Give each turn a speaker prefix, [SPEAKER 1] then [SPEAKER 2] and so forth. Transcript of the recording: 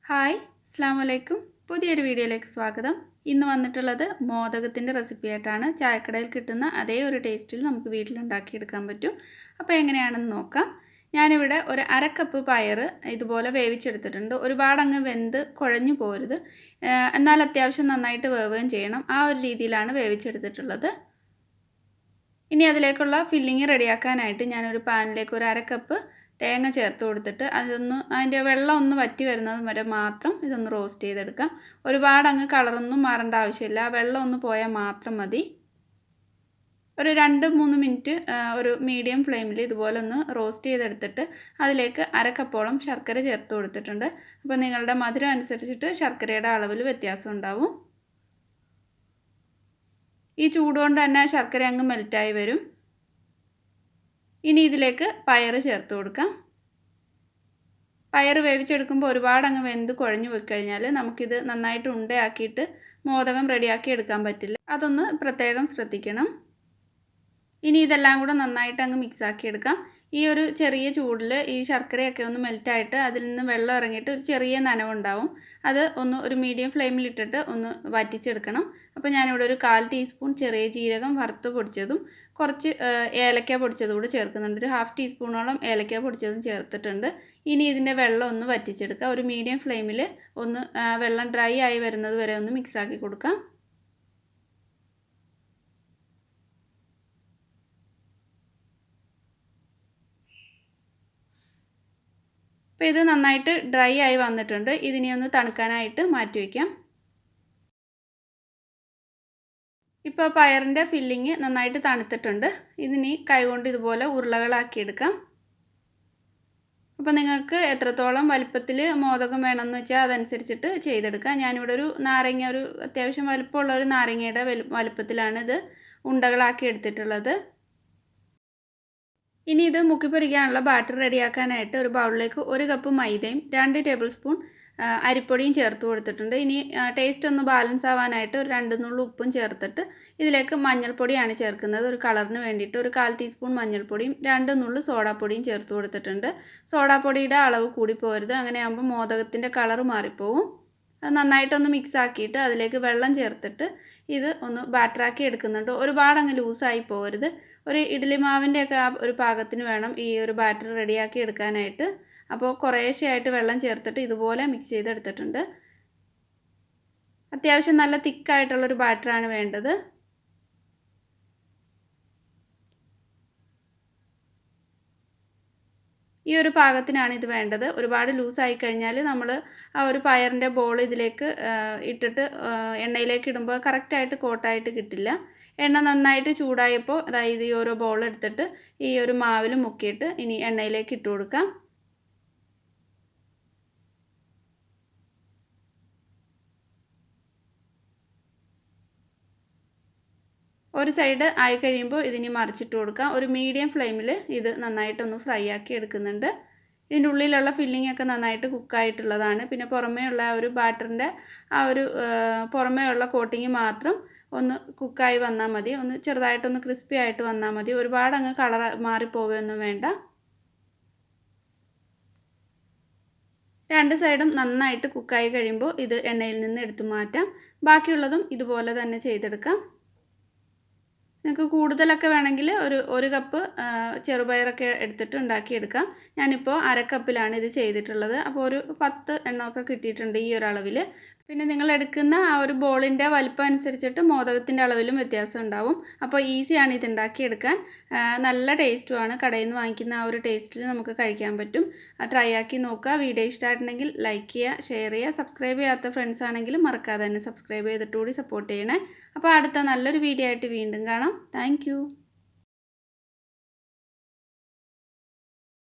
[SPEAKER 1] Hi അസ്സലാമു അലൈക്കും. പുതിയൊരു വീഡിയോയിലേക്ക് സ്വാഗതം. ഇന്ന് വന്നിട്ടുള്ളത് മോദകത്തിൻ്റെ റെസിപ്പി ആയിട്ടാണ്. ചായക്കടയിൽ കിട്ടുന്ന അതേ ഒരു ടേസ്റ്റിൽ നമുക്ക് വീട്ടിലുണ്ടാക്കിയെടുക്കാൻ പറ്റും. അപ്പോൾ എങ്ങനെയാണെന്ന് നോക്കാം. ഞാനിവിടെ ഒരു അരക്കപ്പ് പയർ ഇതുപോലെ വേവിച്ചെടുത്തിട്ടുണ്ട്. ഒരുപാടങ്ങ് വെന്ത് കുഴഞ്ഞു പോരുത്, എന്നാൽ അത്യാവശ്യം നന്നായിട്ട് വേവുകയും ചെയ്യണം. ആ ഒരു രീതിയിലാണ് വേവിച്ചെടുത്തിട്ടുള്ളത്. ഇനി അതിലേക്കുള്ള ഫില്ലിങ് റെഡിയാക്കാനായിട്ട് ഞാനൊരു പാനിലേക്ക് ഒരു അരക്കപ്പ് തേങ്ങ ചേർത്ത് കൊടുത്തിട്ട് അതിൻ്റെ വെള്ളം ഒന്ന് വറ്റി വരുന്നത് വരെ മാത്രം ഇതൊന്ന് റോസ്റ്റ് ചെയ്തെടുക്കാം. ഒരുപാട് അങ്ങ് കളറൊന്നും മാറേണ്ട ആവശ്യമില്ല, വെള്ളം ഒന്ന് പോയാൽ മാത്രം മതി. ഒരു 2-3 മിനിറ്റ് ഒരു മീഡിയം ഫ്ലെയിമിൽ ഇതുപോലെ ഒന്ന് റോസ്റ്റ് ചെയ്തെടുത്തിട്ട് അതിലേക്ക് അരക്കപ്പോളം ശർക്കര ചേർത്ത് കൊടുത്തിട്ടുണ്ട്. അപ്പോൾ നിങ്ങളുടെ മധുരം അനുസരിച്ചിട്ട് ശർക്കരയുടെ അളവിൽ വ്യത്യാസം ഉണ്ടാവും. ഈ ചൂടുകൊണ്ട് തന്നെ ശർക്കര അങ്ങ് മെൽറ്റായി വരും. ഇനി ഇതിലേക്ക് പയർ ചേർത്ത് കൊടുക്കാം. പയർ വേവിച്ചെടുക്കുമ്പോൾ ഒരുപാട് അങ്ങ് വെന്ത് കുഴഞ്ഞു പോയി കഴിഞ്ഞാൽ നമുക്കിത് നന്നായിട്ട് ഉണ്ടയാക്കിയിട്ട് മോദകം റെഡിയാക്കി എടുക്കാൻ പറ്റില്ല. അതൊന്ന് പ്രത്യേകം ശ്രദ്ധിക്കണം. ഇനി ഇതെല്ലാം കൂടെ നന്നായിട്ട് അങ്ങ് മിക്സാക്കി എടുക്കാം. ഈ ഒരു ചെറിയ ചൂടിൽ ഈ ശർക്കരയൊക്കെ ഒന്ന് മെൽറ്റായിട്ട് അതിൽ നിന്ന് വെള്ളം ഇറങ്ങിയിട്ട് ഒരു ചെറിയ നനവുണ്ടാവും. അത് ഒരു മീഡിയം ഫ്ലെയിമിലിട്ടിട്ട് ഒന്ന് വറ്റിച്ചെടുക്കണം. അപ്പോൾ ഞാനിവിടെ ഒരു 1/4 ടീസ്പൂൺ ചെറിയ ജീരകം വറുത്ത് പൊടിച്ചതും കുറച്ച് ഏലക്ക പൊടിച്ചതും കൂടി ചേർക്കുന്നുണ്ട്. ഒരു 1/2 ടീസ്പൂണോളം ഏലക്ക പൊടിച്ചതും ചേർത്തിട്ടുണ്ട്. ഇനി ഇതിൻ്റെ വെള്ളം ഒന്ന് വറ്റിച്ചെടുക്കുക. ഒരു മീഡിയം ഫ്ലെയിമിൽ വെള്ളം ഡ്രൈ ആയി വരുന്നത് വരെ ഒന്ന് മിക്സാക്കി കൊടുക്കാം. അപ്പോൾ ഇത് നന്നായിട്ട് ഡ്രൈ ആയി വന്നിട്ടുണ്ട്. ഇതിനെ ഒന്ന് തണുക്കാനായിട്ട് മാറ്റി വയ്ക്കാം. ഇപ്പോൾ പയറിൻ്റെ ഫില്ലിങ് നന്നായിട്ട് തണുത്തിട്ടുണ്ട്. ഇതിനി കൈകൊണ്ട് ഇതുപോലെ ഉരുളകളാക്കിയെടുക്കാം. അപ്പോൾ നിങ്ങൾക്ക് എത്രത്തോളം വലിപ്പത്തിൽ മോദകം വേണമെന്ന് വെച്ചാൽ അതനുസരിച്ചിട്ട് ചെയ്തെടുക്കാം. ഞാനിവിടെ ഒരു അത്യാവശ്യം വലിപ്പമുള്ള ഒരു നാരങ്ങയുടെ വലിപ്പത്തിലാണ് ഇത് ഉണ്ടകളാക്കി എടുത്തിട്ടുള്ളത്. ഇനി ഇത് മുക്കിപ്പൊരിക്കാനുള്ള ബാറ്റർ റെഡിയാക്കാനായിട്ട് ഒരു ബൗളിലേക്ക് 1 കപ്പ് മൈദയും 2 ടേബിൾ സ്പൂൺ അരിപ്പൊടിയും ചേർത്ത് കൊടുത്തിട്ടുണ്ട്. ഇനി ടേസ്റ്റ് ഒന്ന് ബാലൻസ് ആവാനായിട്ട് ഒരു 2 നുള്ളു ഉപ്പും ചേർത്തിട്ട് ഇതിലേക്ക് മഞ്ഞൾപ്പൊടിയാണ് ചേർക്കുന്നത്. ഒരു കളറിന് വേണ്ടിയിട്ട് ഒരു 1/4 ടീസ്പൂൺ മഞ്ഞൾപ്പൊടിയും 2 നുള്ളു സോഡാപ്പൊടിയും ചേർത്ത് കൊടുത്തിട്ടുണ്ട്. സോഡാപ്പൊടിയുടെ അളവ് കൂടി പോരുത്, അങ്ങനെ ആകുമ്പോൾ മോദകത്തിൻ്റെ കളർ മാറിപ്പോവും. അത് നന്നായിട്ടൊന്ന് മിക്സ് ആക്കിയിട്ട് അതിലേക്ക് വെള്ളം ചേർത്തിട്ട് ഇത് ഒന്ന് ബാറ്ററാക്കി എടുക്കുന്നുണ്ട്. ഒരുപാട് അങ്ങ് ലൂസായി പോകരുത്. ഒരു ഇഡ്ഡലി മാവിൻ്റെയൊക്കെ ആ ഒരു പാകത്തിന് വേണം ഈ ഒരു ബാറ്റർ റെഡിയാക്കി എടുക്കാനായിട്ട്. അപ്പോൾ കുറേശ്ശെയായിട്ട് വെള്ളം ചേർത്തിട്ട് ഇതുപോലെ മിക്സ് ചെയ്തെടുത്തിട്ടുണ്ട്. അത്യാവശ്യം നല്ല തിക്കായിട്ടുള്ളൊരു ബാറ്ററാണ് വേണ്ടത്. ഈ ഒരു പാകത്തിനാണ് ഇത് വേണ്ടത്. ഒരുപാട് ലൂസായി കഴിഞ്ഞാൽ നമ്മൾ ആ ഒരു പയറിൻ്റെ ബോൾ ഇതിലേക്ക് ഇട്ടിട്ട് എണ്ണയിലേക്ക് ഇടുമ്പോൾ കറക്റ്റായിട്ട് കോട്ടായിട്ട് കിട്ടില്ല. എണ്ണ നന്നായിട്ട് ചൂടായപ്പോൾ അതായത് ഈ ഓരോ ബോൾ എടുത്തിട്ട് ഈ ഒരു മാവിൽ മുക്കിയിട്ട് ഇനി എണ്ണയിലേക്ക് ഇട്ട് കൊടുക്കാം. ഒരു സൈഡ് ആയി കഴിയുമ്പോൾ ഇതിനി മറിച്ചിട്ട് കൊടുക്കാം. ഒരു മീഡിയം ഫ്ലെയിമിൽ ഇത് നന്നായിട്ടൊന്ന് ഫ്രൈ ആക്കി എടുക്കുന്നുണ്ട്. ഇതിൻ്റെ ഉള്ളിലുള്ള ഫില്ലിംഗ് ഒക്കെ നന്നായിട്ട് കുക്കായിട്ടുള്ളതാണ്. പിന്നെ പുറമേ ഉള്ള ആ ഒരു ബാറ്ററിൻ്റെ ആ ഒരു പുറമേ ഉള്ള കോട്ടിങ് മാത്രം ഒന്ന് കുക്കായി വന്നാൽ മതി. ഒന്ന് ചെറുതായിട്ടൊന്ന് ക്രിസ്പി ആയിട്ട് വന്നാൽ മതി. ഒരുപാട് അങ്ങ് കളർ മാറിപ്പോവുകയൊന്നും വേണ്ട. 2 സൈഡും നന്നായിട്ട് കുക്കായി കഴിയുമ്പോൾ ഇത് എണ്ണയിൽ നിന്ന് എടുത്തു മാറ്റാം. ബാക്കിയുള്ളതും ഇതുപോലെ തന്നെ ചെയ്തെടുക്കാം. നിങ്ങൾക്ക് കൂടുതലൊക്കെ വേണമെങ്കിൽ ഒരു കപ്പ് ചെറുപയറൊക്കെ എടുത്തിട്ട് ഉണ്ടാക്കിയെടുക്കാം. ഞാനിപ്പോൾ അരക്കപ്പിലാണ് ഇത് ചെയ്തിട്ടുള്ളത്. അപ്പോൾ ഒരു 10 എണ്ണമൊക്കെ കിട്ടിയിട്ടുണ്ട് ഈ ഒരു അളവിൽ. പിന്നെ നിങ്ങൾ എടുക്കുന്ന ആ ഒരു ബോളിൻ്റെ വലിപ്പം അനുസരിച്ചിട്ട് മോദകത്തിൻ്റെ അളവിലും വ്യത്യാസം ഉണ്ടാവും. അപ്പോൾ ഈസിയാണ് ഇത് ഉണ്ടാക്കിയെടുക്കാൻ. നല്ല ടേസ്റ്റുമാണ്. കടയിൽ നിന്ന് വാങ്ങിക്കുന്ന ആ ഒരു ടേസ്റ്റിൽ നമുക്ക് കഴിക്കാൻ പറ്റും. ട്രൈ ആക്കി നോക്കുക. വീഡിയോ ഇഷ്ടമായിട്ടുണ്ടെങ്കിൽ ലൈക്ക് ചെയ്യുക, ഷെയർ ചെയ്യുക. സബ്സ്ക്രൈബ് ചെയ്യാത്ത ഫ്രണ്ട്സ് ആണെങ്കിലും മറക്കാതെ തന്നെ സബ്സ്ക്രൈബ് ചെയ്തിട്ട് കൂടി സപ്പോർട്ട് ചെയ്യണേ. അപ്പോൾ അടുത്ത നല്ലൊരു വീഡിയോ ആയിട്ട് വീണ്ടും കാണാം. താങ്ക്